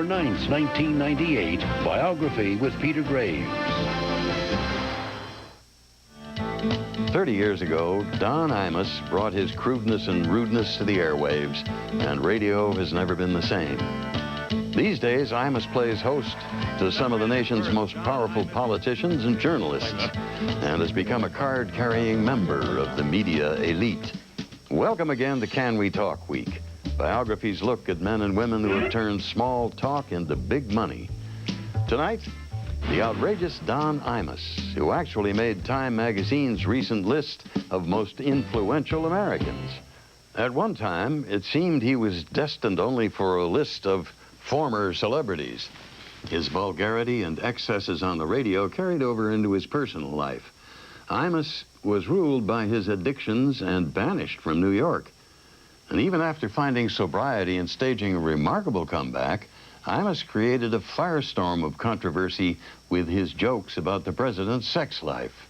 9th, 1998, Biography with Peter Graves. 30 years ago, Don Imus brought his crudeness and rudeness to the airwaves, and radio has never been the same. These days, Imus plays host to some of the nation's most powerful politicians and journalists, and has become a card-carrying member of the media elite. Welcome again to Can We Talk Week, Biography's look at men and women who have turned small talk into big money. Tonight, the outrageous Don Imus, who actually made Time magazine's recent list of most influential Americans. At one time, it seemed he was destined only for a list of former celebrities. His vulgarity and excesses on the radio carried over into his personal life. Imus was ruled by his addictions and banished from New York. And even after finding sobriety and staging a remarkable comeback, Imus created a firestorm of controversy with his jokes about the president's sex life.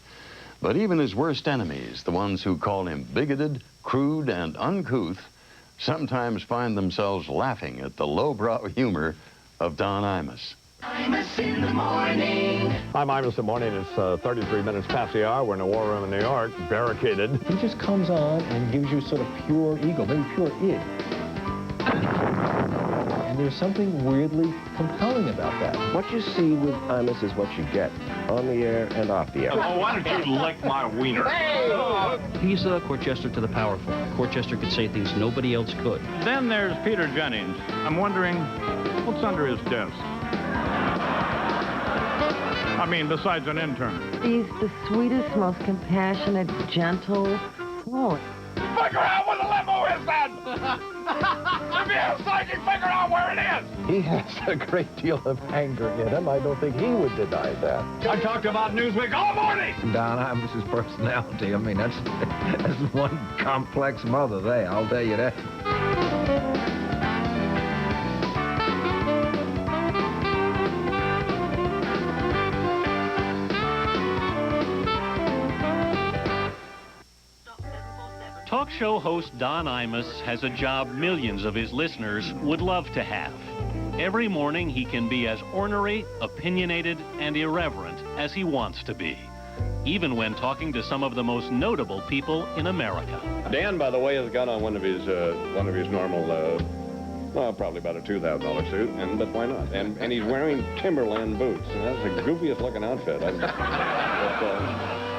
But even his worst enemies, the ones who call him bigoted, crude, and uncouth, sometimes find themselves laughing at the lowbrow humor of Don Imus. Imus in the morning. I'm Imus in the morning. It's 33 minutes past the hour. We're in a war room in New York, barricaded. He just comes on and gives you sort of pure ego, maybe pure id. And there's something weirdly compelling about that. What you see with Imus is what you get on the air and off the air. Oh, why don't you lick my wiener? He's a court jester to the powerful. Court jester could say things nobody else could. Then there's Peter Jennings. I'm wondering, what's under his desk? I mean, besides an intern. He's the sweetest, most compassionate, gentle. Oh. Figure out where the limo is, then! If you have sight, you figure out where it is! He has a great deal of anger in him. I don't think he would deny that. I talked about Newsweek all morning! Don Imus's personality, I mean, that's one complex mother there, I'll tell you that. Talk show host Don Imus has a job millions of his listeners would love to have. Every morning he can be as ornery, opinionated, and irreverent as he wants to be, even when talking to some of the most notable people in America. Dan, by the way, has got on one of his normal, well, probably about a $2,000 suit, but why not? And he's wearing Timberland boots, and that's the goofiest looking outfit.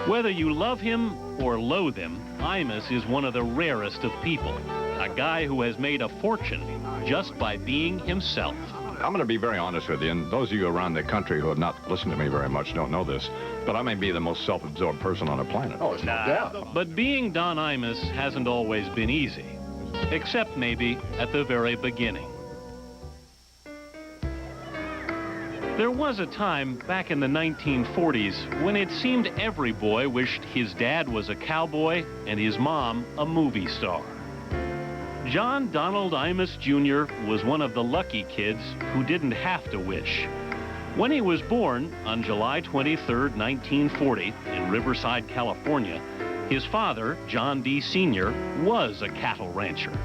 Whether you love him or loathe him, Imus is one of the rarest of people. A guy who has made a fortune just by being himself. I'm going to be very honest with you, and those of you around the country who have not listened to me very much don't know this, but I may be the most self-absorbed person on the planet. Oh, it's no doubt. But being Don Imus hasn't always been easy, except maybe at the very beginning. There was a time back in the 1940s when it seemed every boy wished his dad was a cowboy and his mom a movie star. John Donald Imus Jr. was one of the lucky kids who didn't have to wish. When he was born on July 23, 1940, in Riverside, California, his father, John D. Sr., was a cattle rancher.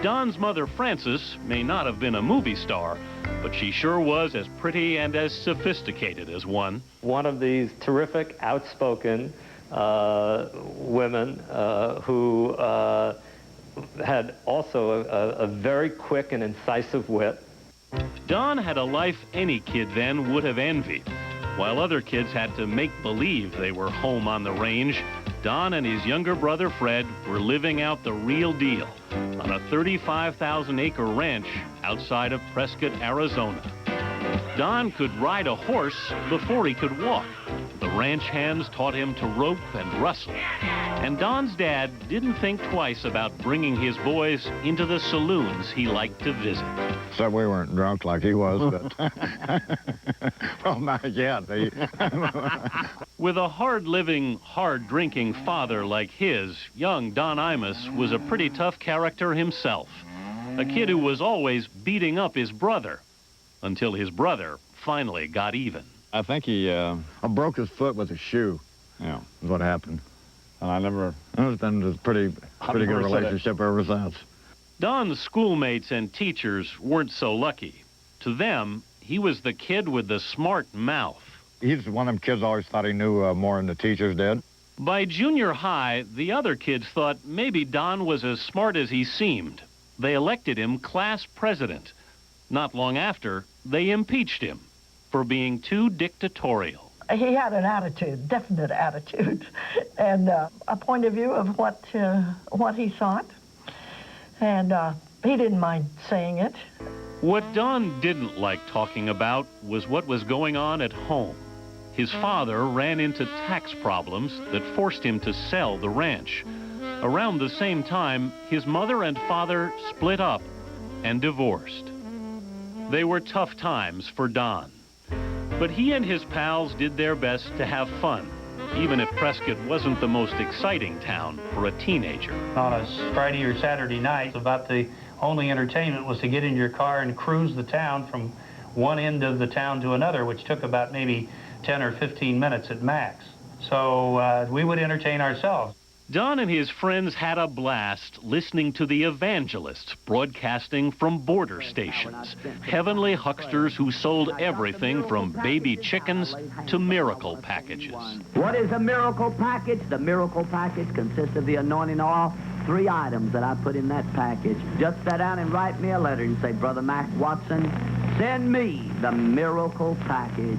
Don's mother, Frances, may not have been a movie star, but she sure was as pretty and as sophisticated as one. One of these terrific, outspoken women who had also a very quick and incisive wit. Don had a life any kid then would have envied. While other kids had to make believe they were home on the range, Don and his younger brother Fred were living out the real deal on a 35,000-acre ranch outside of Prescott, Arizona. Don could ride a horse before he could walk. The ranch hands taught him to rope and rustle. And Don's dad didn't think twice about bringing his boys into the saloons he liked to visit. So we weren't drunk like he was, but... well, not yet. With a hard-living, hard-drinking father like his, young Don Imus was a pretty tough character himself. A kid who was always beating up his brother, until his brother finally got even. I think he broke his foot with a shoe. Yeah, is what happened. And I never, it's been a pretty good relationship ever since. Don's schoolmates and teachers weren't so lucky. To them, he was the kid with the smart mouth. He's one of them kids always thought he knew more than the teachers did. By junior high, the other kids thought maybe Don was as smart as he seemed. They elected him class president. Not long after, they impeached him for being too dictatorial. He had an attitude, definite attitude, and a point of view of what he thought, and he didn't mind saying it. What Don didn't like talking about was what was going on at home. His father ran into tax problems that forced him to sell the ranch. Around the same time, his mother and father split up and divorced. They were tough times for Don. But he and his pals did their best to have fun, even if Prescott wasn't the most exciting town for a teenager. On a Friday or Saturday night, about the only entertainment was to get in your car and cruise the town from one end of the town to another, which took about maybe 10 or 15 minutes at max. So we would entertain ourselves. Don and his friends had a blast listening to the evangelists broadcasting from border stations, heavenly hucksters who sold everything from baby chickens to miracle packages. What is a miracle package? The miracle package consists of the anointing oil, 3 items that I put in that package. Just sit down and write me a letter and say, Brother Mac Watson, send me the miracle package.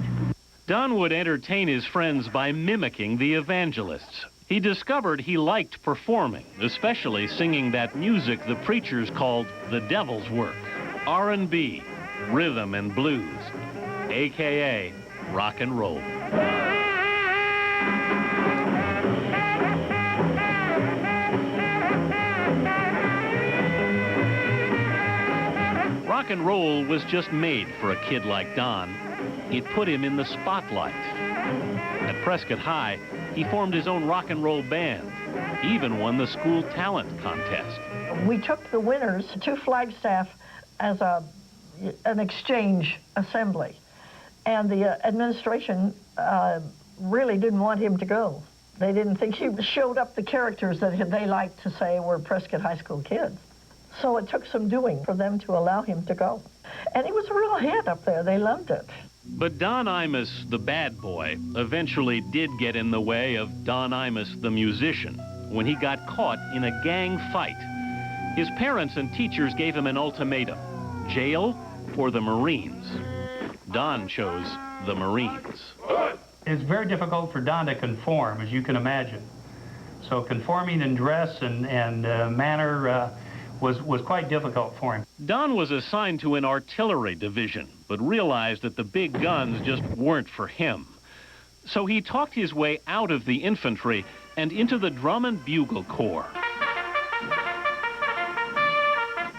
Don would entertain his friends by mimicking the evangelists. He discovered he liked performing, especially singing that music the preachers called the devil's work, R&B, rhythm and blues, a.k.a. rock and roll. Rock and roll was just made for a kid like Don. It put him in the spotlight. At Prescott High, he formed his own rock and roll band. He even won the school talent contest. We took the winners to Flagstaff as an exchange assembly. And the administration really didn't want him to go. They didn't think he showed up the characters that they liked to say were Prescott High School kids. So it took some doing for them to allow him to go. And he was a real hit up there. They loved it. But Don Imus, the bad boy, eventually did get in the way of Don Imus, the musician, when he got caught in a gang fight. His parents and teachers gave him an ultimatum: jail or the Marines. Don chose the Marines. It's very difficult for Don to conform, as you can imagine. So conforming in dress and manner was quite difficult for him. Don was assigned to an artillery division, but realized that the big guns just weren't for him. So he talked his way out of the infantry and into the Drum and Bugle Corps.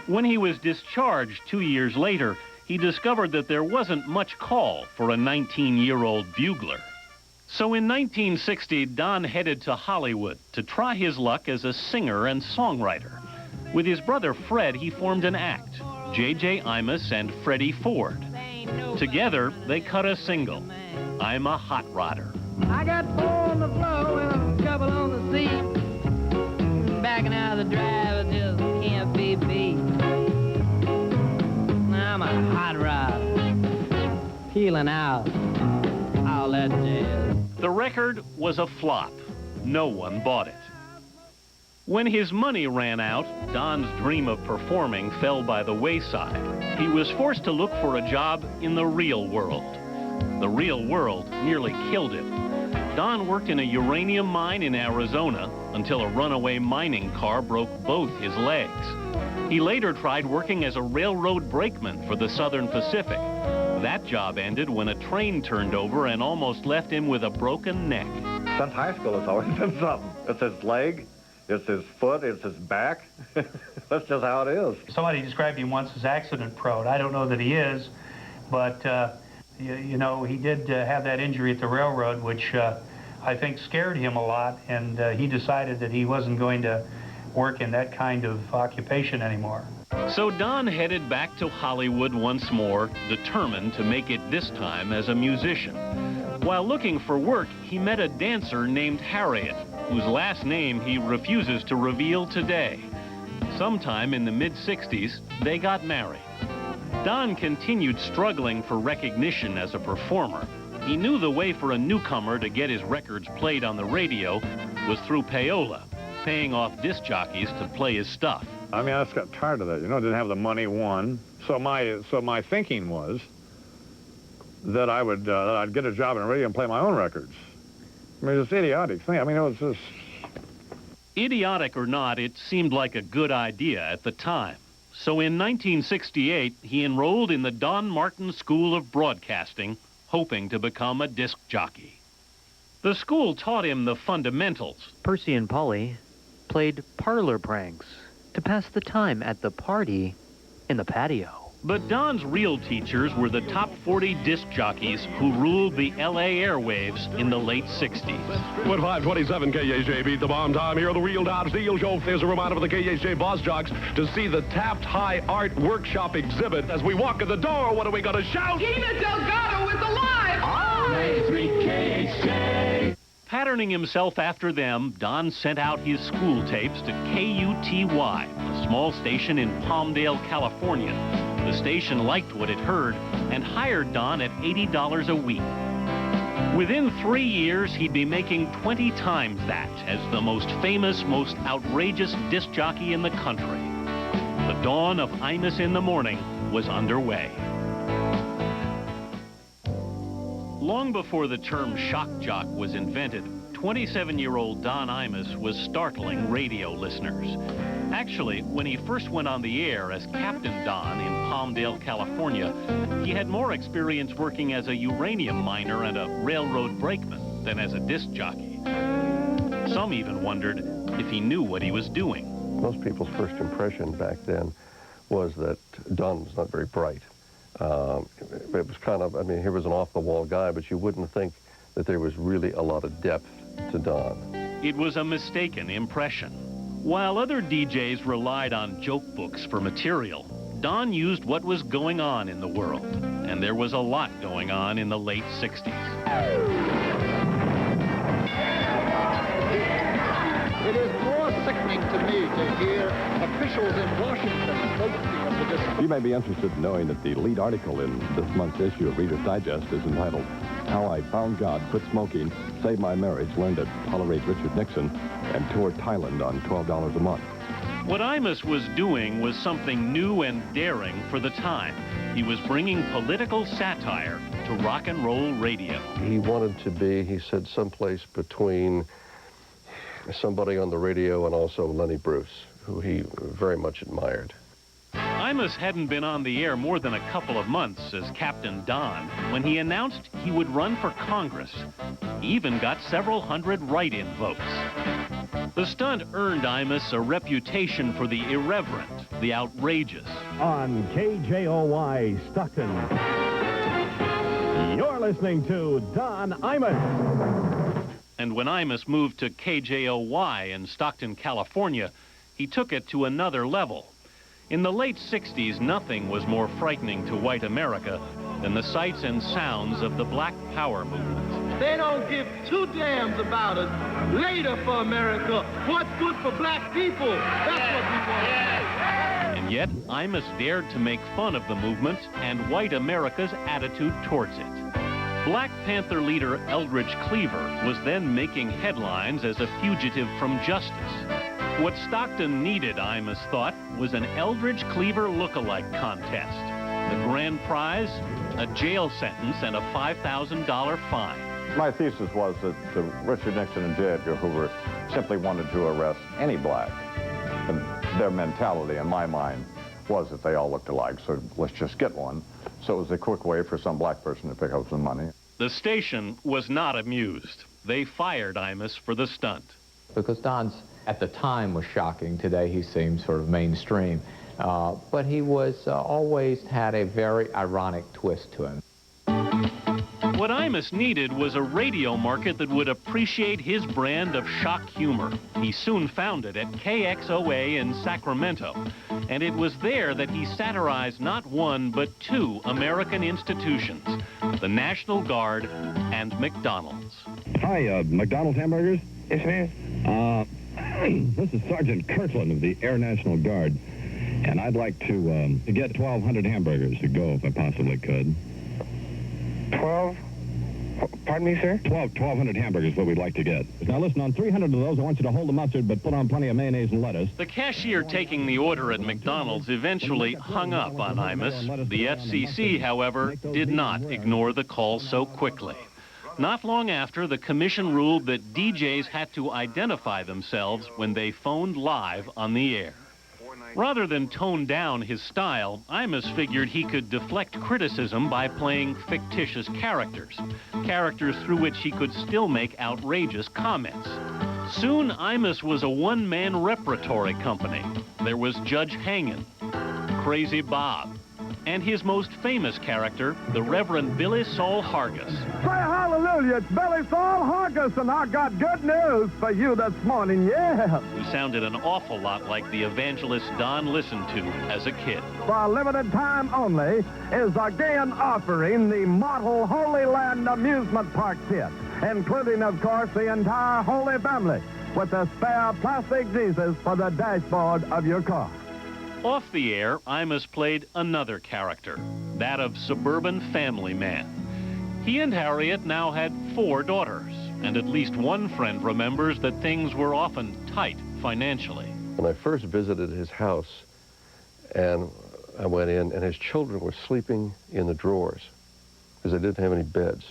When he was discharged 2 years later, he discovered that there wasn't much call for a 19-year-old bugler. So in 1960, Don headed to Hollywood to try his luck as a singer and songwriter. With his brother Fred, he formed an act, J.J. Imus and Freddie Ford. Together, they cut a single, I'm a Hot Rodder. I got 4 on the floor and a couple on the seat. Backing out of the drive, it just can't be beat. I'm a hot rodder, peeling out all that jazz. The record was a flop. No one bought it. When his money ran out, Don's dream of performing fell by the wayside. He was forced to look for a job in the real world. The real world nearly killed him. Don worked in a uranium mine in Arizona until a runaway mining car broke both his legs. He later tried working as a railroad brakeman for the Southern Pacific. That job ended when a train turned over and almost left him with a broken neck. Since high school, it's always been something. It's his leg, it's his foot, it's his back. That's just how it is. Somebody described him once as accident prone. I don't know that he is, but you know, he did have that injury at the railroad, which I think scared him a lot, and he decided that he wasn't going to work in that kind of occupation anymore. So Don headed back to Hollywood once more, determined to make it this time as a musician. While looking for work, he met a dancer named Harriet, whose last name he refuses to reveal today. Sometime in the mid-60s, they got married. Don continued struggling for recognition as a performer. He knew the way for a newcomer to get his records played on the radio was through payola, paying off disc jockeys to play his stuff. I mean, I just got tired of that. You know, I didn't have the money, one. So my thinking was that I'd get a job in radio and play my own records. I mean, it's an idiotic thing. I mean, it was just... Idiotic or not, it seemed like a good idea at the time. So in 1968, he enrolled in the Don Martin School of Broadcasting, hoping to become a disc jockey. The school taught him the fundamentals. Percy and Polly played parlor pranks to pass the time at the party in the patio. But Don's real teachers were the top 40 disc jockeys who ruled the L.A. airwaves in the late 60s. With 527 KHJ beat the bomb time here, the Real Dodge Deal Show. There's a reminder for the KHJ boss jocks to see the Taft High Art Workshop exhibit. As we walk in the door, what are we going to shout? Gina Delgado is alive! KHJ! Patterning himself after them, Don sent out his school tapes to KUTY, a small station in Palmdale, California. The station liked what it heard and hired Don at $80 a week. Within 3 years, he'd be making 20 times that as the most famous, most outrageous disc jockey in the country. The dawn of Imus in the Morning was underway. Long before the term shock jock was invented, 27-year-old Don Imus was startling radio listeners. Actually, when he first went on the air as Captain Don in Palmdale, California, he had more experience working as a uranium miner and a railroad brakeman than as a disc jockey. Some even wondered if he knew what he was doing. Most people's first impression back then was that Don was not very bright. It was kind of, I mean, he was an off-the-wall guy, but you wouldn't think that there was really a lot of depth to Don. It was a mistaken impression. While other DJs relied on joke books for material, Don used what was going on in the world, and there was a lot going on in the late 60s. It is more sickening to me to hear officials in Washington boasting of the discipline. You may be interested in knowing that the lead article in this month's issue of Reader's Digest is entitled, How I Found God, Quit Smoking, Saved My Marriage, Learned to Tolerate Richard Nixon, and Toured Thailand on $12 a month. What Imus was doing was something new and daring for the time. He was bringing political satire to rock and roll radio. He wanted to be, he said, someplace between somebody on the radio and also Lenny Bruce, who he very much admired. Imus hadn't been on the air more than a couple of months as Captain Don when he announced he would run for Congress. He even got several hundred write-in votes. The stunt earned Imus a reputation for the irreverent, the outrageous. On KJOY Stockton, you're listening to Don Imus. And when Imus moved to KJOY in Stockton, California, he took it to another level. In the late 60s, nothing was more frightening to white America than the sights and sounds of the Black Power movement. They don't give two damns about us. Later for America, what's good for black people? That's what we want. And yet, Imus dared to make fun of the movement and white America's attitude towards it. Black Panther leader Eldridge Cleaver was then making headlines as a fugitive from justice. What Stockton needed, Imus thought, was an Eldridge Cleaver look-alike contest. The grand prize, a jail sentence and a $5,000 fine. My thesis was that Richard Nixon and J. Edgar Hoover simply wanted to arrest any black. And their mentality, in my mind, was that they all looked alike, so let's just get one. So it was a quick way for some black person to pick up some money. The station was not amused. They fired Imus for the stunt. Because Don's, at the time, was shocking. Today he seems sort of mainstream. But he was always had a very ironic twist to him. What Imus needed was a radio market that would appreciate his brand of shock humor. He soon found it at KXOA in Sacramento, and it was there that he satirized not one but two American institutions, the National Guard and McDonald's. Hi, McDonald's hamburgers? Yes, ma'am. This is Sergeant Kirtland of the Air National Guard. And I'd like to get 1,200 hamburgers to go if I possibly could. 12? Pardon me, sir? 1,200 hamburgers is what we'd like to get. Now listen, on 300 of those, I want you to hold the mustard, but put on plenty of mayonnaise and lettuce. The cashier taking the order at McDonald's eventually hung up on Imus. The FCC, however, did not ignore the call so quickly. Not long after, the commission ruled that DJs had to identify themselves when they phoned live on the air. Rather than tone down his style, Imus figured he could deflect criticism by playing fictitious characters through which he could still make outrageous comments. Soon, Imus was a one-man repertory company. There was Judge Hangin, Crazy Bob, and his most famous character, the Reverend Billy Saul Hargis. Say hallelujah, it's Billy Saul Hargis, and I got good news for you this morning, yeah. Who sounded an awful lot like the evangelist Don listened to as a kid. For a limited time only, is again offering the model Holy Land Amusement Park kit, including, of course, the entire Holy Family, with a spare plastic Jesus for the dashboard of your car. Off the air, Imus played another character, that of suburban family man. He and Harriet now had 4 daughters, and at least one friend remembers that things were often tight financially. When I first visited his house, and I went in, and his children were sleeping in the drawers because they didn't have any beds.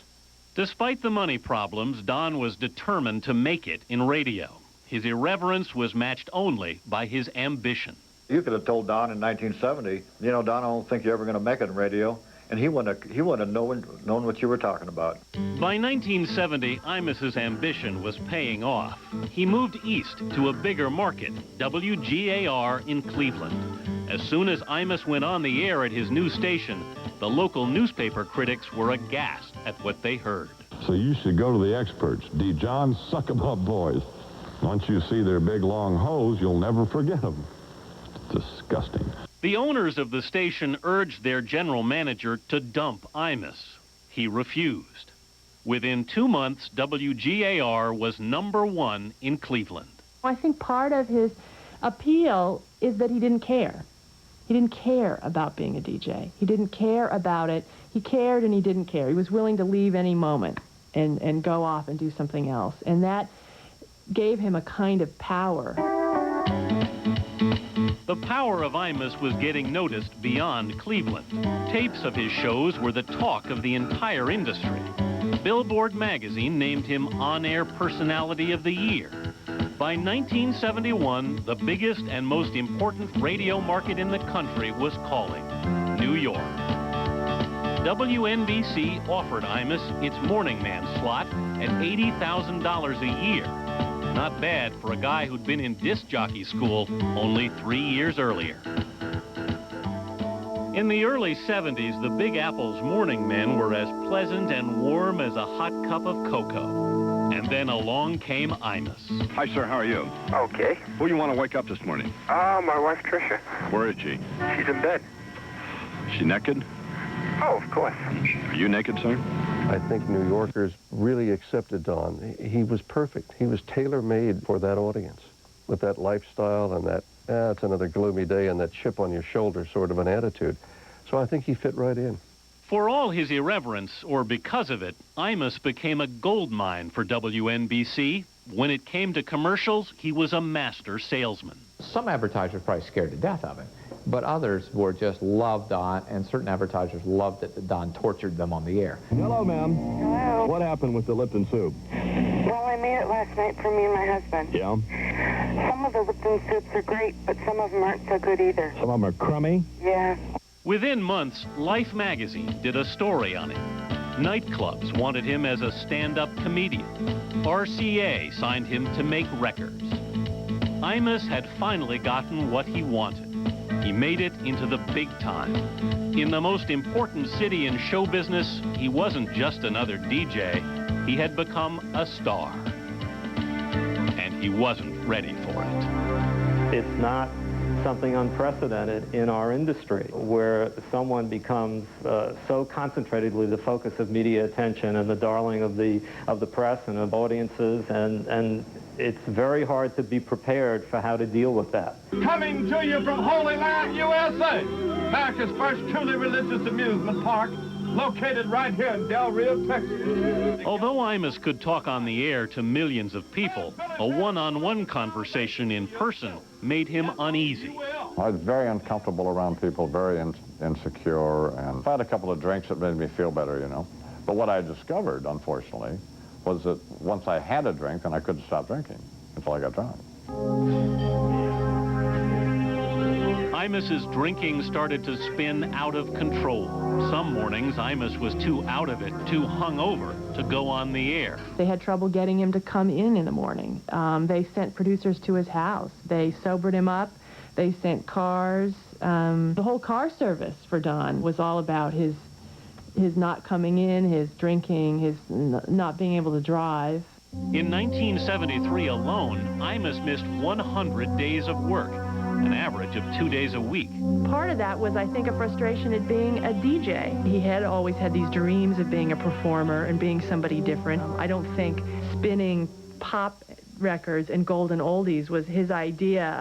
Despite the money problems, Don was determined to make it in radio. His irreverence was matched only by his ambition. You could have told Don in 1970, you know, Don, I don't think you're ever going to make it in radio, and he wouldn't have known what you were talking about. By 1970, Imus's ambition was paying off. He moved east to a bigger market, WGAR in Cleveland. As soon as Imus went on the air at his new station, the local newspaper critics were aghast at what they heard. So you should go to the experts, D. John Suckabutt boys. Once you see their big long hose, you'll never forget them. Disgusting. The owners of the station urged their general manager to dump Imus. He refused. Within 2 months, WGAR was #1 in Cleveland. I think part of his appeal is that he didn't care. He didn't care about being a DJ. He didn't care about it. He cared and he didn't care. He was willing to leave any moment and go off and do something else. And that gave him a kind of power. The power of Imus was getting noticed beyond Cleveland. Tapes of his shows were the talk of the entire industry. Billboard magazine named him On-Air Personality of the Year. By 1971, the biggest and most important radio market in the country was calling, New York. WNBC offered Imus its morning man slot at $80,000 a year. Not bad for a guy who'd been in disc jockey school only 3 years earlier. In the early 70s, the Big Apple's morning men were as pleasant and warm as a hot cup of cocoa. And then along came Imus. Hi, sir. How are you? Okay. Who do you want to wake up this morning? My wife, Tricia. Where is she? She's in bed. Is she naked? Oh, of course. Are you naked, sir? I think New Yorkers really accepted Don. He was perfect. He was tailor-made for that audience, with that lifestyle and that, it's another gloomy day, and that chip on your shoulder sort of an attitude. So I think he fit right in. For all his irreverence, or because of it, Imus became a gold mine for WNBC. When it came to commercials, he was a master salesman. Some advertisers were probably scared to death of it, but others were just loved Don, and certain advertisers loved it that Don tortured them on the air. Hello, ma'am. Hello. What happened with the Lipton soup? Well, I made it last night for me and my husband. Yeah? Some of the Lipton soups are great, but some of them aren't so good either. Some of them are crummy? Yeah. Within months, Life magazine did a story on him. Nightclubs wanted him as a stand-up comedian. RCA signed him to make records. Imus had finally gotten what he wanted. He made it into the big time. In the most important city in show business, he wasn't just another DJ. He had become a star. And he wasn't ready for it. It's not something unprecedented in our industry, where someone becomes so concentratedly the focus of media attention and the darling of the press and of audiences, and it's very hard to be prepared for how to deal with that. Coming to you from Holy Land, USA, America's first truly religious amusement park, located right here in Del Rio, Texas. Although Imus could talk on the air to millions of people, a one-on-one conversation in person made him uneasy. I was very uncomfortable around people, very insecure, and I had a couple of drinks that made me feel better, you know. But what I discovered, unfortunately, was that once I had a drink, then I couldn't stop drinking until I got drunk. Imus's drinking started to spin out of control. Some mornings, Imus was too out of it, too hungover to go on the air. They had trouble getting him to come in the morning. They sent producers to his house. They sobered him up. They sent cars. The whole car service for Don was all about his not coming in, his drinking, his not being able to drive. In 1973 alone, Imus missed 100 days of work, an average of 2 days a week. Part of that was, I think, a frustration at being a DJ. He had always had these dreams of being a performer and being somebody different. I don't think spinning pop records and golden oldies was his idea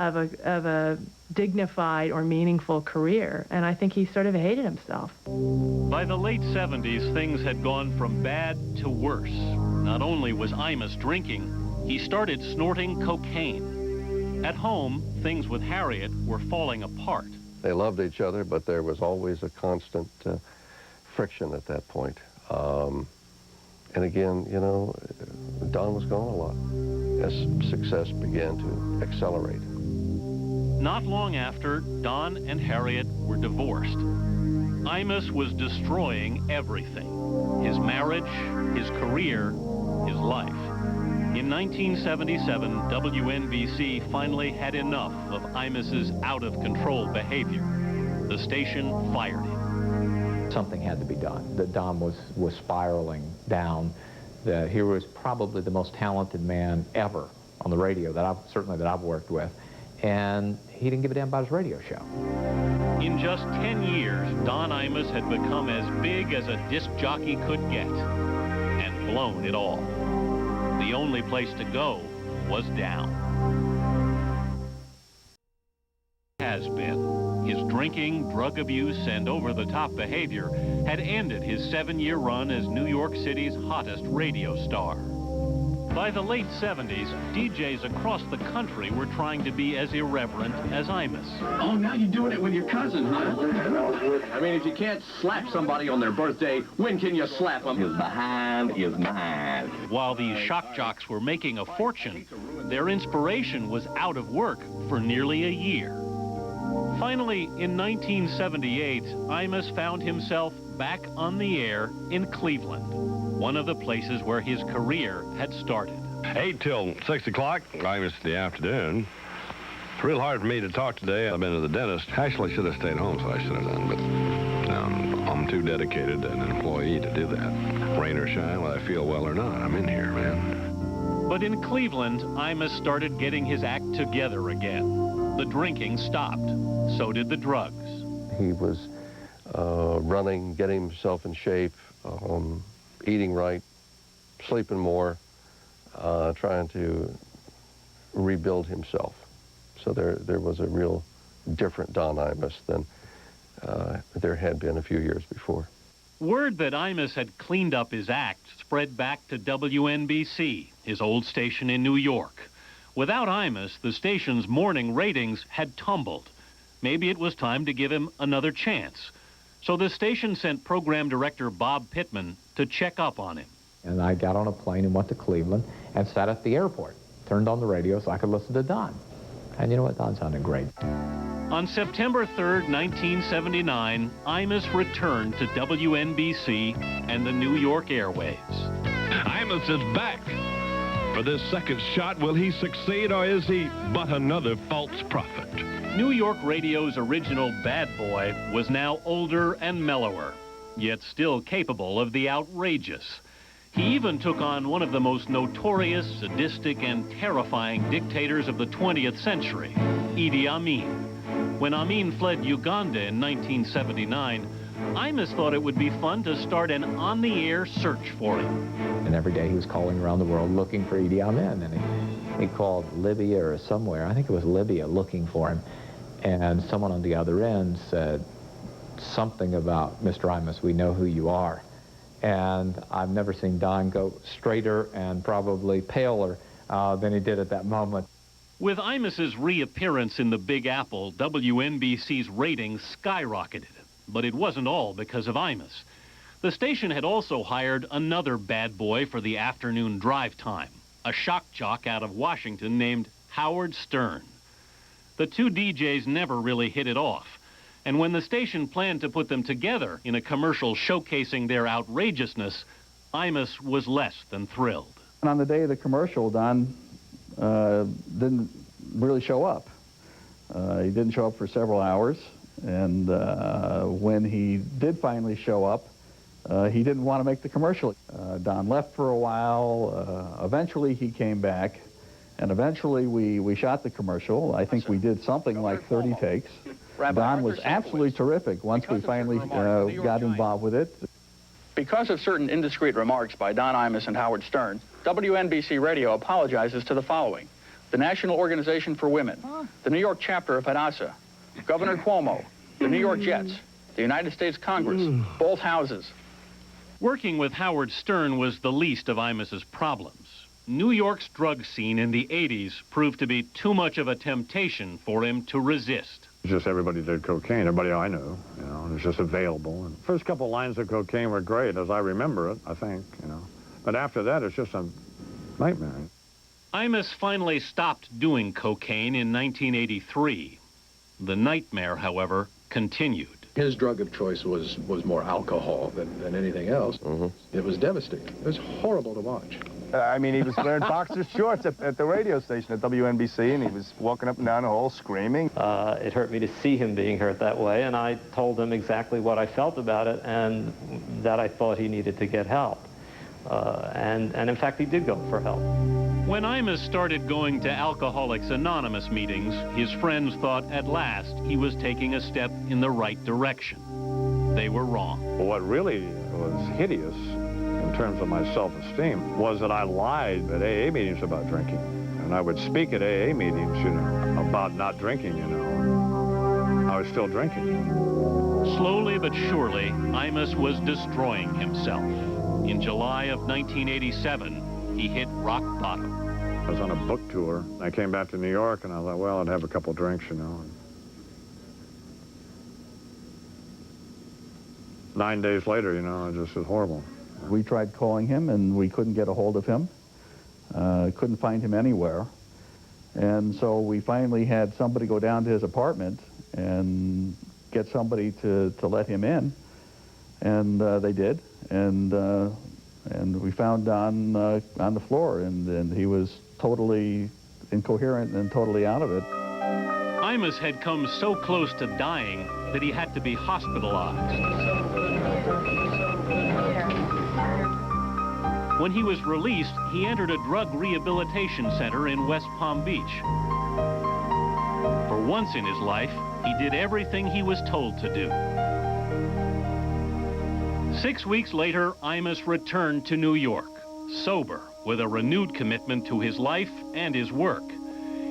of a dignified or meaningful career, and I think he sort of hated himself. By the late 70s, things had gone from bad to worse. Not only was Imus drinking, he started snorting cocaine. At home, things with Harriet were falling apart. They loved each other, but there was always a constant friction at that point. And again, you know, Don was gone a lot as success began to accelerate. Not long after, Don and Harriet were divorced. Imus was destroying everything: his marriage, his career, his life. In 1977, WNBC finally had enough of Imus's out-of-control behavior. The station fired him. Something had to be done. That Don was spiraling down. That he was probably the most talented man ever on the radio that I've worked with. And he didn't give a damn about his radio show. In just 10 years, Don Imus had become as big as a disc jockey could get, and blown it all. The only place to go was down. Has been. His drinking, drug abuse, and over-the-top behavior had ended his 7-year run as New York City's hottest radio star. By the late 70s, DJs across the country were trying to be as irreverent as Imus. Oh, now you're doing it with your cousin, huh? I mean, if you can't slap somebody on their birthday, when can you slap them? His behind is mine. While these shock jocks were making a fortune, their inspiration was out of work for nearly a year. Finally, in 1978, Imus found himself back on the air in Cleveland, one of the places where his career had started. 8 till 6 o'clock, Imus in the afternoon. It's real hard for me to talk today. I've been to the dentist. Actually, I should have stayed home, so I should have done, but I'm too dedicated an employee to do that. Rain or shine, whether I feel well or not, I'm in here, man. But in Cleveland, Imus started getting his act together again. The drinking stopped. So did the drugs. He was running, getting himself in shape, eating right, sleeping more, trying to rebuild himself. So there was a real different Don Imus than there had been a few years before. Word that Imus had cleaned up his act spread back to WNBC, his old station in New York. Without Imus, the station's morning ratings had tumbled. Maybe it was time to give him another chance. So the station sent program director Bob Pittman to check up on him. And I got on a plane and went to Cleveland and sat at the airport, turned on the radio so I could listen to Don. And you know what? Don sounded great. On September 3rd, 1979, Imus returned to WNBC and the New York airwaves. Imus is back. For this second shot, will he succeed, or is he but another false prophet? New York radio's original bad boy was now older and mellower, yet still capable of the outrageous. He even took on one of the most notorious, sadistic, and terrifying dictators of the 20th century, Idi Amin. When Amin fled Uganda in 1979, Imus thought it would be fun to start an on-the-air search for him. And every day he was calling around the world looking for Idi Amin, and he called Libya or somewhere, I think it was Libya, looking for him, and someone on the other end said something about, "Mr. Imus, we know who you are." And I've never seen Don go straighter and probably paler than he did at that moment. With Imus's reappearance in the Big Apple, WNBC's ratings skyrocketed. But it wasn't all because of Imus. The station had also hired another bad boy for the afternoon drive time, a shock jock out of Washington named Howard Stern. The two DJs never really hit it off. And when the station planned to put them together in a commercial showcasing their outrageousness, Imus was less than thrilled. And on the day of the commercial, Don didn't really show up. He didn't show up for several hours, and when he did finally show up, he didn't want to make the commercial. Don left for a while. Eventually he came back, and eventually we shot the commercial. I think we did something like 30 takes. Don was absolutely terrific once we finally got involved with it. Because of certain indiscreet remarks by Don Imus and Howard Stern, WNBC Radio apologizes to the following: the National Organization for Women, the New York chapter of Hadassah, Governor Cuomo, the New York Jets, the United States Congress, both houses. Working with Howard Stern was the least of Imus's problems. New York's drug scene in the 80s proved to be too much of a temptation for him to resist. Just everybody did cocaine, everybody I knew, you know, it was just available. And the first couple lines of cocaine were great, as I remember it, I think, you know. But after that, it's just a nightmare. Imus finally stopped doing cocaine in 1983. The nightmare, however, continued. His drug of choice was more alcohol than anything else. It was devastating. It was horrible to watch. I mean, he was wearing boxer shorts at the radio station at WNBC, and he was walking up and down the hall screaming. It hurt me to see him being hurt that way, and I told him exactly what I felt about it and that I thought he needed to get help. And in fact, he did go for help. When Imus started going to Alcoholics Anonymous meetings, his friends thought at last he was taking a step in the right direction. They were wrong. What really was hideous in terms of my self-esteem was that I lied at AA meetings about drinking. And I would speak at AA meetings, you know, about not drinking, you know. I was still drinking. Slowly but surely, Imus was destroying himself. In July of 1987, he hit rock bottom. I was on a book tour. I came back to New York, and I thought, well, I'd have a couple drinks, you know. 9 days later, you know, it just was horrible. We tried calling him, and we couldn't get a hold of him. Couldn't find him anywhere. And so we finally had somebody go down to his apartment and get somebody to let him in. And they did. And we found Don on the floor, and he was totally incoherent and totally out of it. Imus had come so close to dying that he had to be hospitalized. When he was released, he entered a drug rehabilitation center in West Palm Beach. For once in his life, he did everything he was told to do. 6 weeks later, Imus returned to New York, sober, with a renewed commitment to his life and his work.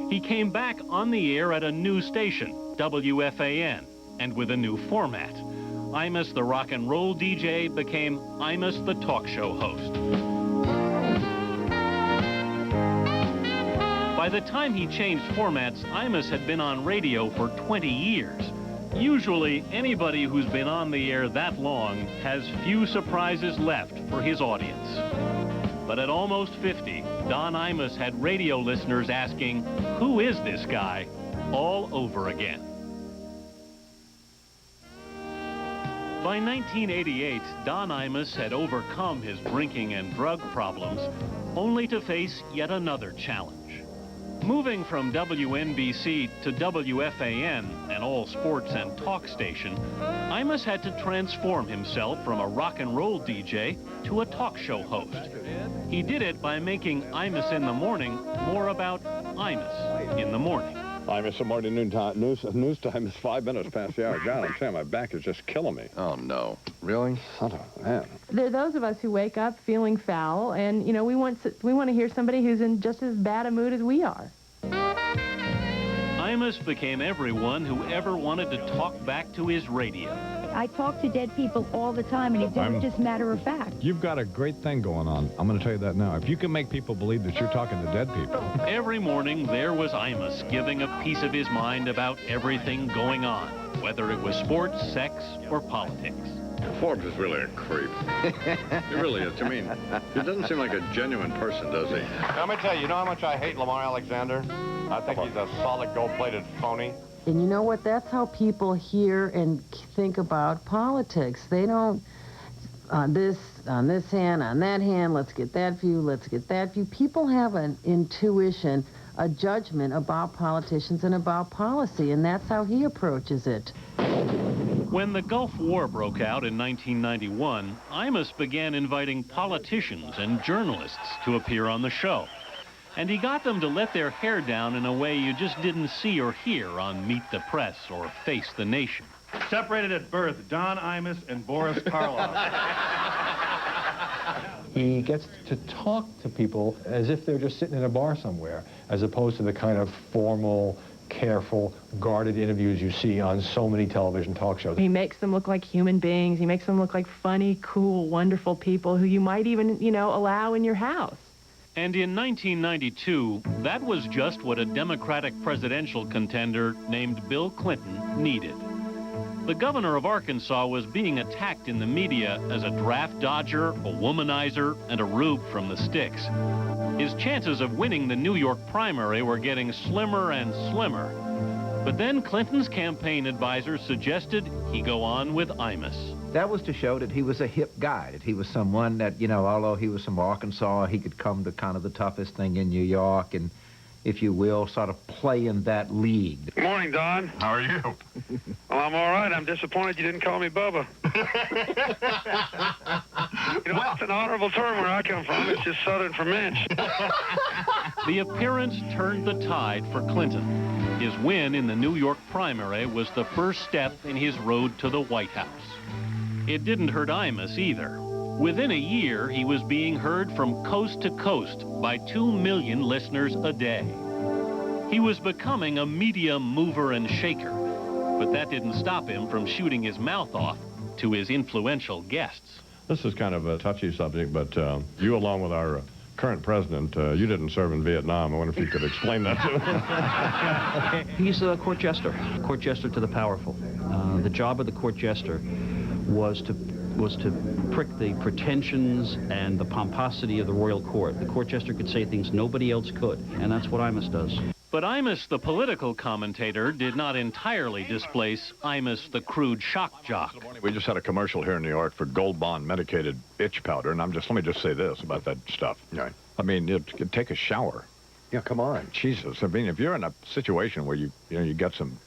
He came back on the air at a new station, WFAN, and with a new format. Imus the rock and roll DJ became Imus the talk show host. By the time he changed formats, Imus had been on radio for 20 years. Usually, anybody who's been on the air that long has few surprises left for his audience. But at almost 50, Don Imus had radio listeners asking, "Who is this guy?" all over again. By 1988, Don Imus had overcome his drinking and drug problems, only to face yet another challenge. Moving from WNBC to WFAN, an all-sports and talk station, Imus had to transform himself from a rock and roll DJ to a talk show host. He did it by making Imus in the Morning more about Imus in the morning. I miss the morning news time is 5 minutes past the hour. God, I'm saying my back is just killing me. Oh, no. Really? Son of a man. There are those of us who wake up feeling foul, and, you know, we want to hear somebody who's in just as bad a mood as we are. Imus became everyone who ever wanted to talk back to his radio. I talk to dead people all the time, and he does it just matter of fact. You've got a great thing going on. I'm going to tell you that now. If you can make people believe that you're talking to dead people. Every morning, there was Imus giving a piece of his mind about everything going on, whether it was sports, sex, or politics. Forbes is really a creep. He really is. I mean, he doesn't seem like a genuine person, does he? Let me tell you, you know how much I hate Lamar Alexander? I think he's a solid gold-plated phony. And you know what? That's how people hear and think about politics. They don't, on this hand, on that hand, let's get that view, let's get that view. People have an intuition, a judgment about politicians and about policy, and that's how he approaches it. When the Gulf War broke out in 1991, Imus began inviting politicians and journalists to appear on the show. And he got them to let their hair down in a way you just didn't see or hear on Meet the Press or Face the Nation. Separated at birth, Don Imus and Boris Karloff. He gets to talk to people as if they're just sitting in a bar somewhere, as opposed to the kind of formal, careful, guarded interviews you see on so many television talk shows. He makes them look like human beings. He makes them look like funny, cool, wonderful people who you might even, you know, allow in your house. And in 1992, that was just what a Democratic presidential contender named Bill Clinton needed. The governor of Arkansas was being attacked in the media as a draft dodger, a womanizer, and a rube from the sticks. His chances of winning the New York primary were getting slimmer and slimmer. But then Clinton's campaign advisors suggested he go on with Imus. That was to show that he was a hip guy, that he was someone that, you know, although he was from Arkansas, he could come to kind of the toughest thing in New York and, if you will, sort of play in that league. Good morning, Don. How are you? Well, I'm all right. I'm disappointed you didn't call me Bubba. You know, it's an honorable term where I come from. It's just Southern for mensch. The appearance turned the tide for Clinton. His win in the New York primary was the first step in his road to the White House. It didn't hurt Imus either. Within a year, he was being heard from coast to coast by 2 million listeners a day. He was becoming a media mover and shaker, but that didn't stop him from shooting his mouth off to his influential guests. This is kind of a touchy subject, but you, along with our current president, you didn't serve in Vietnam. I wonder if you could explain that to him. He's a court jester to the powerful. The job of the court jester was to prick the pretensions and the pomposity of the royal court. The court jester could say things nobody else could, and that's what Imus does. But Imus, the political commentator, did not entirely displace Imus, the crude shock jock. We just had a commercial here in New York for Gold Bond medicated itch powder, and let me just say this about that stuff. Right. I mean, you take a shower. Yeah, come on. Jesus, I mean, if you're in a situation where you got some...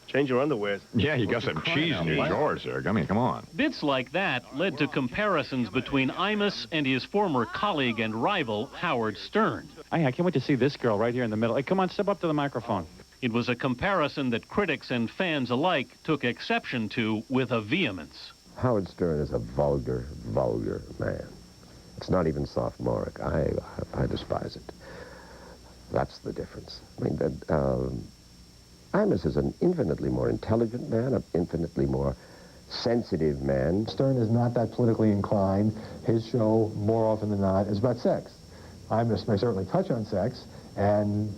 Change your underwear. Yeah, you got some cheese in your drawers there. I mean, come on. Bits like that led to comparisons between Imus and his former colleague and rival, Howard Stern. I can't wait to see this girl right here in the middle. Hey, come on, step up to the microphone. It was a comparison that critics and fans alike took exception to with a vehemence. Howard Stern is a vulgar, vulgar man. It's not even sophomoric. I despise it. That's the difference. I mean, Imus is an infinitely more intelligent man, an infinitely more sensitive man. Stern is not that politically inclined. His show, more often than not, is about sex. Imus may certainly touch on sex and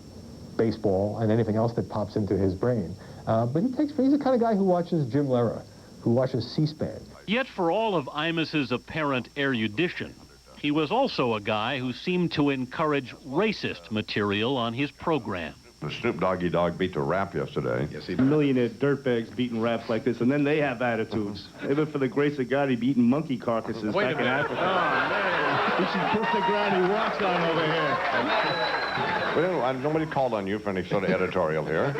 baseball and anything else that pops into his brain. But he's the kind of guy who watches Jim Lehrer, who watches C-SPAN. Yet for all of Imus's apparent erudition, he was also a guy who seemed to encourage racist material on his program. The Snoop Doggy Dogg beat the rap yesterday. Yes, he did. Millionaire dirtbags beating raps like this, and then they have attitudes. Even for the grace of God, he'd be eating monkey carcasses back in Africa. Oh, man. We should kiss the ground he walks on over here. Well, nobody called on you for any sort of editorial here.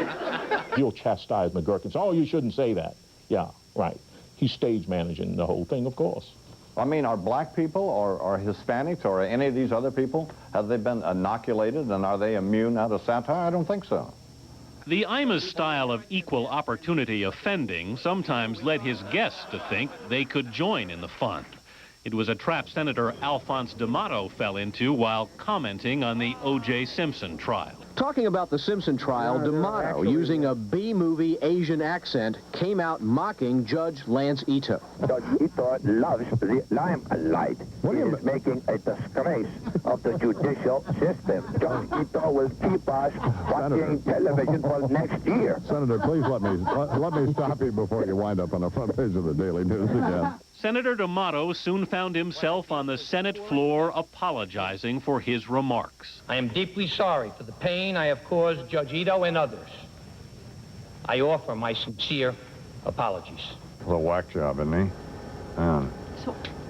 You'll chastise McGurk and say, oh, you shouldn't say that. Yeah, right. He's stage managing the whole thing, of course. I mean, are black people or Hispanics or any of these other people, have they been inoculated and are they immune out of satire? I don't think so. The Imus style of equal opportunity offending sometimes led his guests to think they could join in the fun. It was a trap Senator Alphonse D'Amato fell into while commenting on the O.J. Simpson trial. Talking about the Simpson trial, D'Amato, using a B-movie Asian accent, came out mocking Judge Lance Ito. Judge Ito loves the limelight. He is making a disgrace of the judicial system. Judge Ito will keep us watching television for next year. Senator, please let me stop you before you wind up on the front page of the Daily News again. Senator D'Amato soon found himself on the Senate floor apologizing for his remarks. I am deeply sorry for the pain I have caused Judge Ito and others. I offer my sincere apologies. A little whack job, isn't he? Yeah.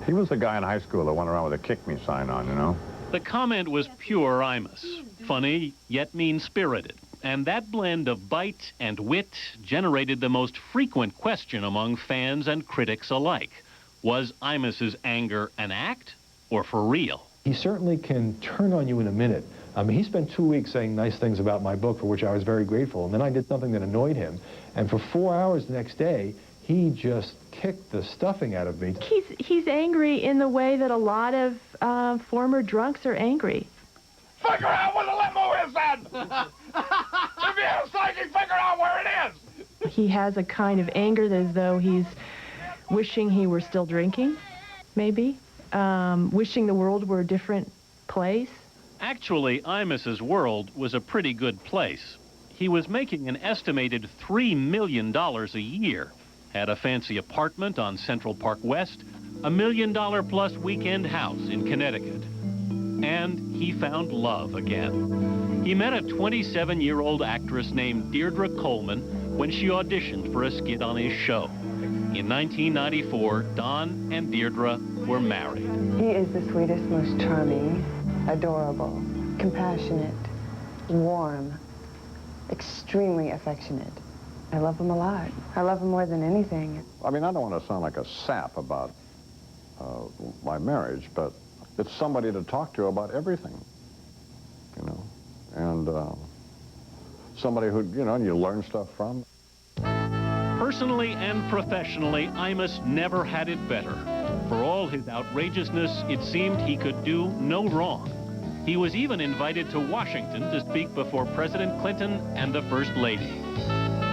He was the guy in high school that went around with a kick me sign on, you know? The comment was pure Imus, funny yet mean-spirited. And that blend of bite and wit generated the most frequent question among fans and critics alike. Was Imus's anger an act or for real? He certainly can turn on you in a minute. I mean, he spent 2 weeks saying nice things about my book, for which I was very grateful, and then I did something that annoyed him. And for 4 hours the next day, he just kicked the stuffing out of me. He's angry in the way that a lot of former drunks are angry. Figure out where the limo is, then! If you have psychic, figure out where it is! He has a kind of anger as though he's wishing he were still drinking, maybe. Wishing the world were a different place. Actually, Imus's world was a pretty good place. He was making an estimated $3 million a year, had a fancy apartment on Central Park West, $1 million plus weekend house in Connecticut. And he found love again. He met a 27-year-old actress named Deirdre Coleman when she auditioned for a skit on his show. In 1994, Don and Deirdre were married. He is the sweetest, most charming, adorable, compassionate, warm, extremely affectionate. I love him a lot. I love him more than anything. I mean, I don't want to sound like a sap about my marriage, but it's somebody to talk to about everything, you know, and somebody who, you know, you learn stuff from. Personally and professionally, Imus never had it better. For all his outrageousness, it seemed he could do no wrong. He was even invited to Washington to speak before President Clinton and the First Lady.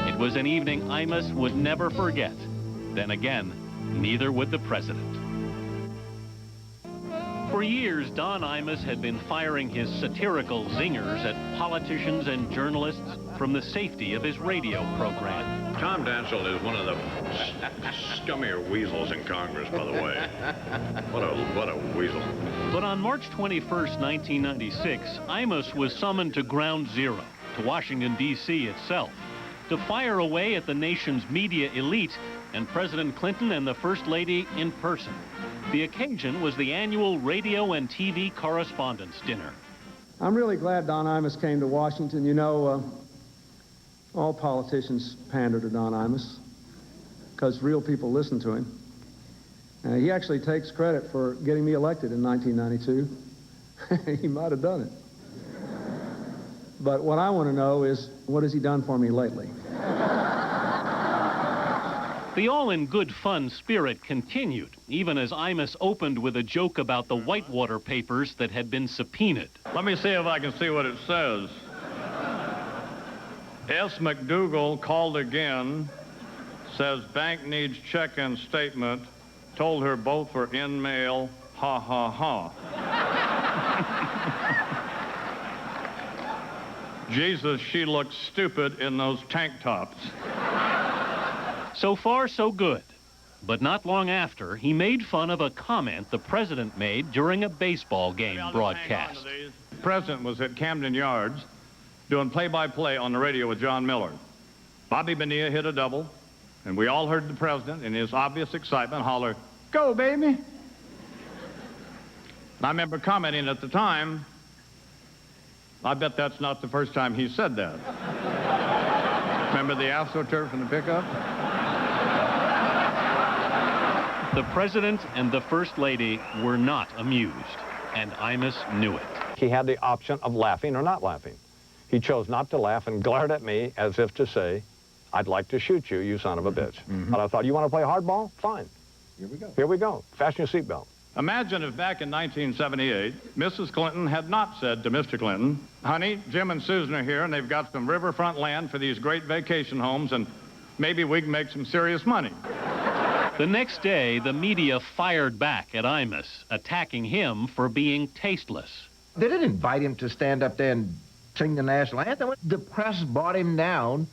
It was an evening Imus would never forget. Then again, neither would the president. For years, Don Imus had been firing his satirical zingers at politicians and journalists from the safety of his radio program. Tom Dansel is one of the scummier weasels in Congress, by the way. What a weasel. But on March 21st, 1996, Imus was summoned to Ground Zero, to Washington, D.C. itself, to fire away at the nation's media elite and President Clinton and the First Lady in person. The occasion was the annual Radio and TV Correspondents' Dinner. I'm really glad Don Imus came to Washington. You know, all politicians pander to Don Imus because real people listen to him. He actually takes credit for getting me elected in 1992. He might have done it. But what I want to know is, what has he done for me lately? The all-in-good-fun spirit continued, even as Imus opened with a joke about the Whitewater papers that had been subpoenaed. Let me see if I can see what it says. S. McDougal called again, says bank needs check-in statement, told her both were in mail, ha, ha, ha. Jesus, she looks stupid in those tank tops. So far, so good. But not long after, he made fun of a comment the president made during a baseball game broadcast. The president was at Camden Yards doing play-by-play on the radio with John Miller. Bobby Bonilla hit a double, and we all heard the president, in his obvious excitement, holler, "Go, baby!" And I remember commenting at the time, I bet that's not the first time he said that. Remember the AstroTurf and the pickup? The president and the First Lady were not amused, and Imus knew it. He had the option of laughing or not laughing. He chose not to laugh and glared at me as if to say, I'd like to shoot you, you son of a bitch. But I thought, you want to play hardball? Fine. Here we go. Here we go. Fasten your seatbelt. Imagine if back in 1978, Mrs. Clinton had not said to Mr. Clinton, honey, Jim and Susan are here, and they've got some riverfront land for these great vacation homes, and maybe we can make some serious money. The next day, the media fired back at Imus, attacking him for being tasteless. They didn't invite him to stand up there and sing the national anthem. The press brought him down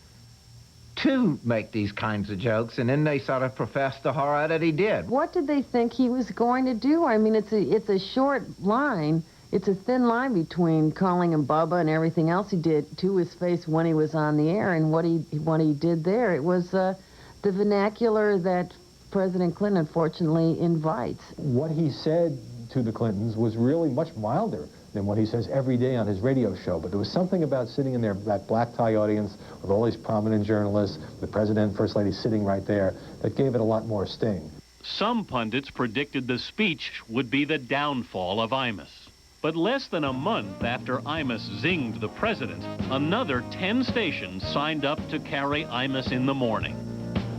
to make these kinds of jokes, and then they sort of professed the horror that he did. What did they think he was going to do? I mean, it's a short line. It's a thin line between calling him Bubba and everything else he did to his face when he was on the air and what he did there. It was the vernacular that President Clinton, unfortunately, invites. What he said to the Clintons was really much milder than what he says every day on his radio show. But there was something about sitting in there, that black tie audience with all these prominent journalists, the president and first lady sitting right there, that gave it a lot more sting. Some pundits predicted the speech would be the downfall of Imus. But less than a month after Imus zinged the president, another 10 stations signed up to carry Imus in the morning.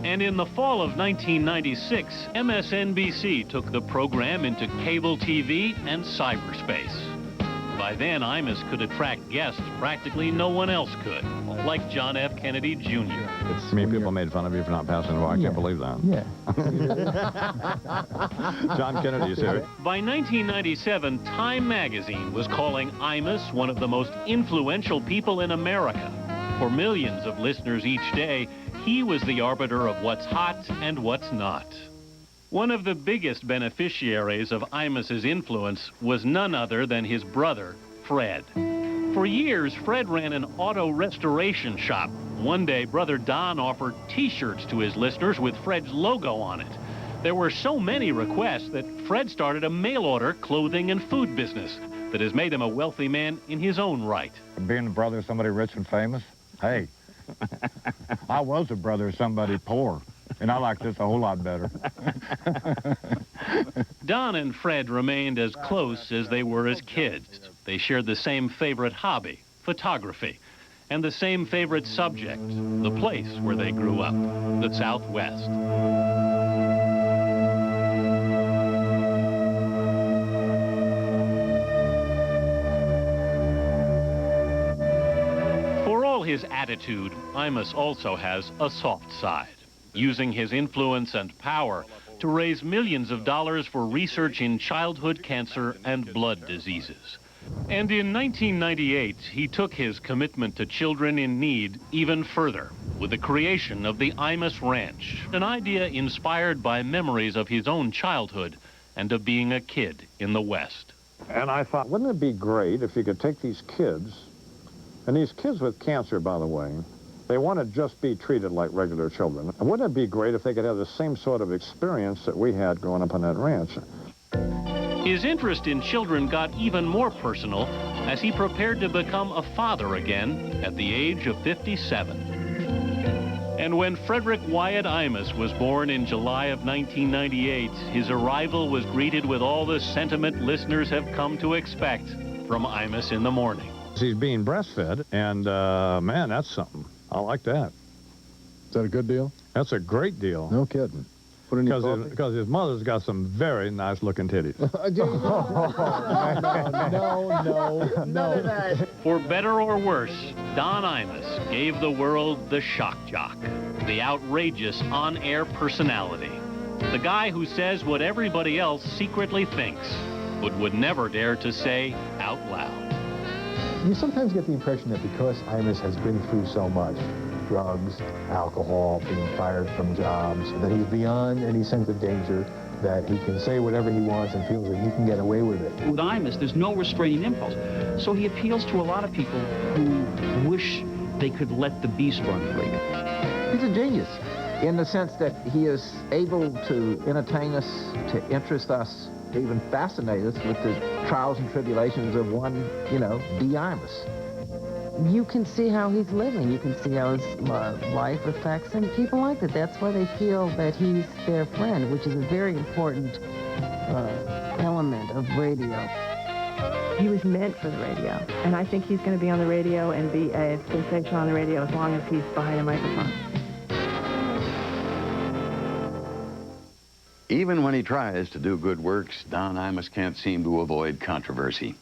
And in the fall of 1996, MSNBC took the program into cable TV and cyberspace. By then, Imus could attract guests practically no one else could, like John F. Kennedy Jr. I mean, people made fun of you for not passing the bar. I can't believe that. Yeah. John Kennedy's here. By 1997, Time magazine was calling Imus one of the most influential people in America. For millions of listeners each day, he was the arbiter of what's hot and what's not. One of the biggest beneficiaries of Imus's influence was none other than his brother, Fred. For years, Fred ran an auto restoration shop. One day, brother Don offered T-shirts to his listeners with Fred's logo on it. There were so many requests that Fred started a mail-order clothing and food business that has made him a wealthy man in his own right. Being the brother of somebody rich and famous, hey, I was a brother of somebody poor, and I like this a whole lot better. Don and Fred remained as close as they were as kids. They shared the same favorite hobby, photography, and the same favorite subject, the place where they grew up, the Southwest. For all his attitude, Imus also has a soft side, using his influence and power to raise millions of dollars for research in childhood cancer and blood diseases. And in 1998, he took his commitment to children in need even further with the creation of the Imus Ranch, an idea inspired by memories of his own childhood and of being a kid in the West. And I thought, wouldn't it be great if you could take these kids, and these kids with cancer, by the way, they want to just be treated like regular children. Wouldn't it be great if they could have the same sort of experience that we had growing up on that ranch? His interest in children got even more personal as he prepared to become a father again at the age of 57. And when Frederick Wyatt Imus was born in July of 1998, his arrival was greeted with all the sentiment listeners have come to expect from Imus in the morning. He's being breastfed, and man, that's something. I like that. Is that a good deal? That's a great deal. No kidding. Because his mother's got some very nice-looking titties. No. For better or worse, Don Imus gave the world the shock jock, the outrageous on-air personality, the guy who says what everybody else secretly thinks, but would never dare to say out loud. You sometimes get the impression that because Imus has been through so much, drugs, alcohol, being fired from jobs, that he's beyond any sense of danger, that he can say whatever he wants and feels that he can get away with it. With Imus, there's no restraining impulse. So he appeals to a lot of people who wish they could let the beast run free. He's a genius in the sense that he is able to entertain us, to interest us, to even fascinate us with the trials and tribulations of one, D. Imus. You can see how he's living. You can see how his life affects him. People like that. That's why they feel that he's their friend, which is a very important element of radio. He was meant for the radio, and I think he's going to be on the radio and be a sensation on the radio as long as he's behind a microphone. Even when he tries to do good works, Don Imus can't seem to avoid controversy.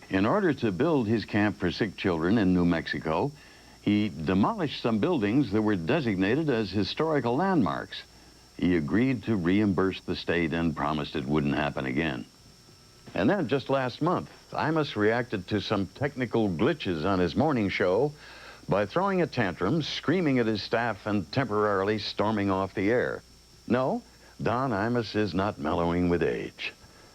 In order to build his camp for sick children in New Mexico, he demolished some buildings that were designated as historical landmarks. He agreed to reimburse the state and promised it wouldn't happen again. And then just last month, Imus reacted to some technical glitches on his morning show by throwing a tantrum, screaming at his staff, and temporarily storming off the air. No, Don Imus is not mellowing with age.